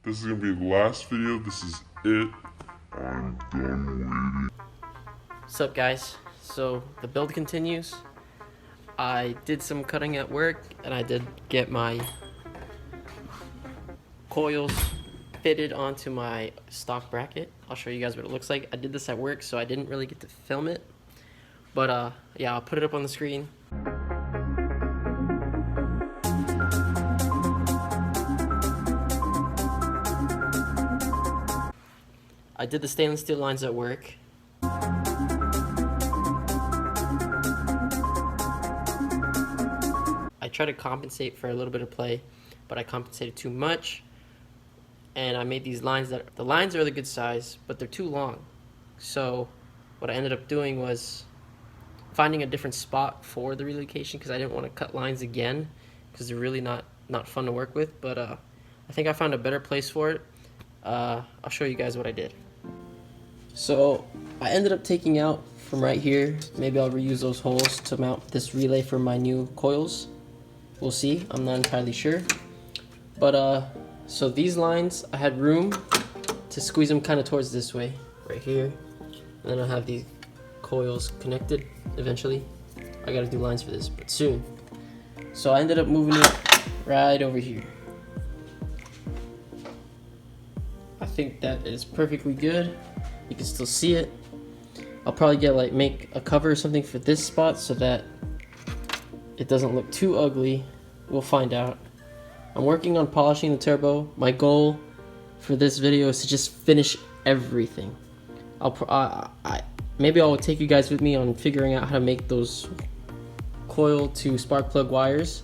This is gonna be the last video. This is it. I'm done waiting. What's up, guys? So the build continues. I did some cutting at work and I did get my coils fitted onto my stock bracket. I'll show you guys what it looks like. I did this at work, so I didn't really get to film it, but yeah, I'll put it up on the screen. I did the stainless steel lines at work. I tried to compensate for a little bit of play, but I compensated too much. And I made these lines the lines are the good size, but they're too long. So what I ended up doing was finding a different spot for the relocation, because I didn't want to cut lines again, because they're really not fun to work with. But I think I found a better place for it. I'll show you guys what I did. So I ended up taking out from right here. Maybe I'll reuse those holes to mount this relay for my new coils. We'll see. I'm not entirely sure. But so these lines, I had room to squeeze them kind of towards this way, right here. And then I'll have these coils connected eventually. I gotta do lines for this, but soon. So I ended up moving it right over here. I think that is perfectly good. You can still see it. I'll probably make a cover or something for this spot so that it doesn't look too ugly. We'll find out. I'm working on polishing the turbo. My goal for this video is to just finish everything. Maybe I'll take you guys with me on figuring out how to make those coil to spark plug wires,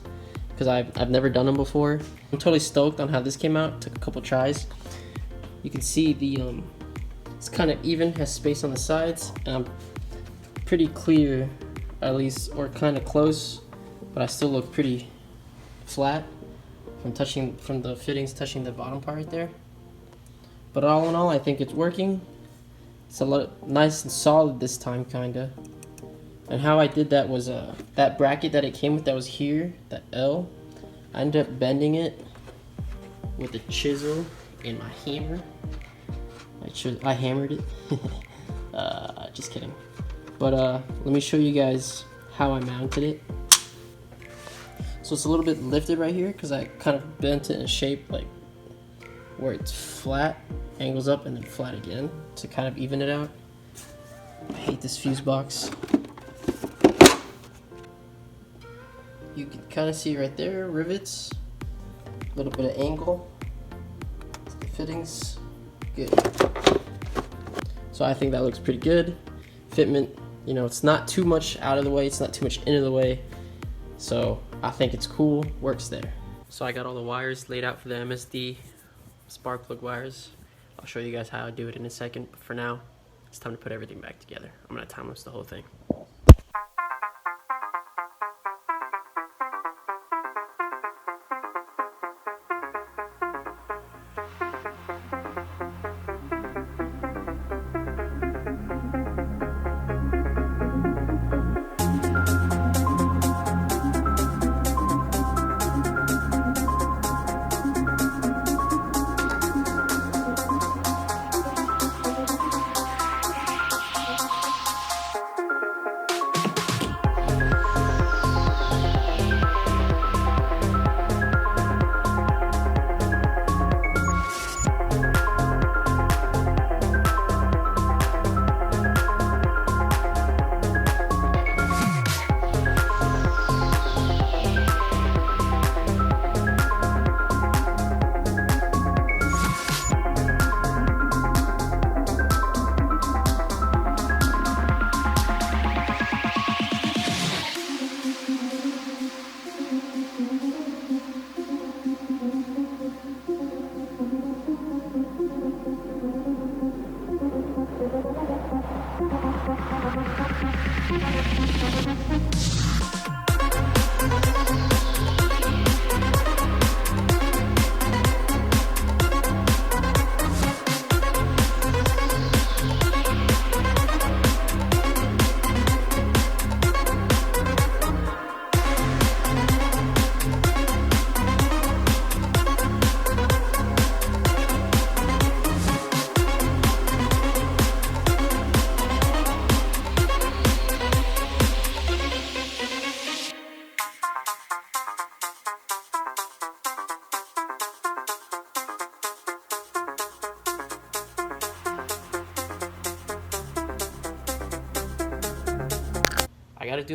because I've never done them before. I'm totally stoked on how this came out. Took a couple tries. You can see the it's kind of even, has space on the sides, and I'm pretty clear, at least, or kind of close, but I still look pretty flat from the fittings touching the bottom part right there. But all in all, I think it's working. It's a lot nice and solid this time, kinda. And how I did that was that bracket that it came with, that was here, that L, I ended up bending it with a chisel and my hammer. I hammered it. Just kidding. But let me show you guys how I mounted it. So it's a little bit lifted right here because I kind of bent it in a shape like where it's flat, angles up, and then flat again to kind of even it out. I hate this fuse box. You can kind of see right there, rivets, a little bit of angle. The fittings, good. So I think that looks pretty good. Fitment, you know, it's not too much out of the way, it's not too much into the way. So I think it's cool, works there. So I got all the wires laid out for the MSD spark plug wires. I'll show you guys how I do it in a second, but for now, it's time to put everything back together. I'm gonna time lapse the whole thing.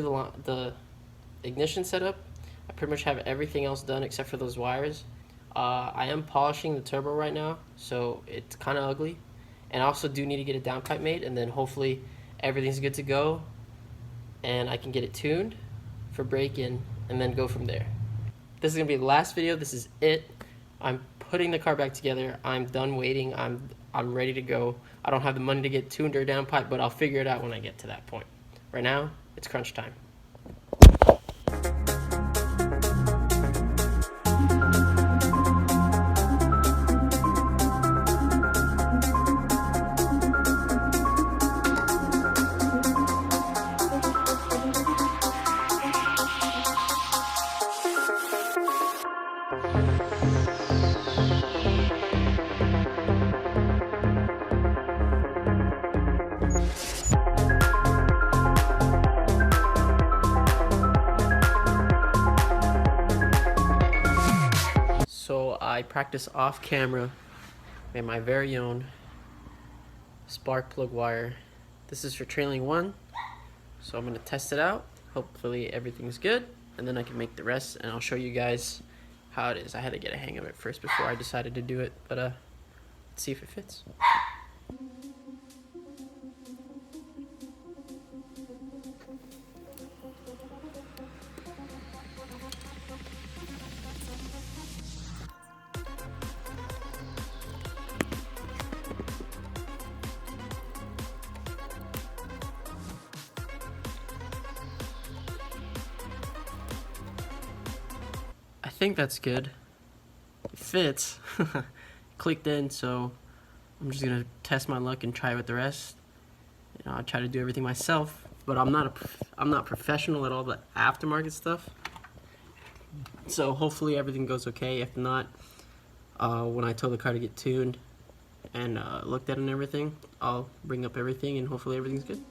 do the ignition setup, I pretty much have everything else done except for those wires. I am polishing the turbo right now, so it's kind of ugly. And I also do need to get a downpipe made, and then hopefully everything's good to go, and I can get it tuned for break-in, and then go from there. This is gonna be the last video. This is it. I'm putting the car back together. I'm done waiting. I'm ready to go. I don't have the money to get tuned or a downpipe, but I'll figure it out when I get to that point. Right now, it's crunch time. So I practice off camera, made my very own spark plug wire. This is for trailing one, so I'm gonna test it out. Hopefully everything's good, and then I can make the rest, and I'll show you guys how it is. I had to get a hang of it first before I decided to do it, but let's see if it fits. I think that's good. It fits. Clicked in, so I'm just gonna test my luck and try with the rest. You know, I try to do everything myself, but I'm not professional at all the aftermarket stuff. So hopefully everything goes okay. If not, when I tow the car to get tuned and looked at and everything, I'll bring up everything and hopefully everything's good.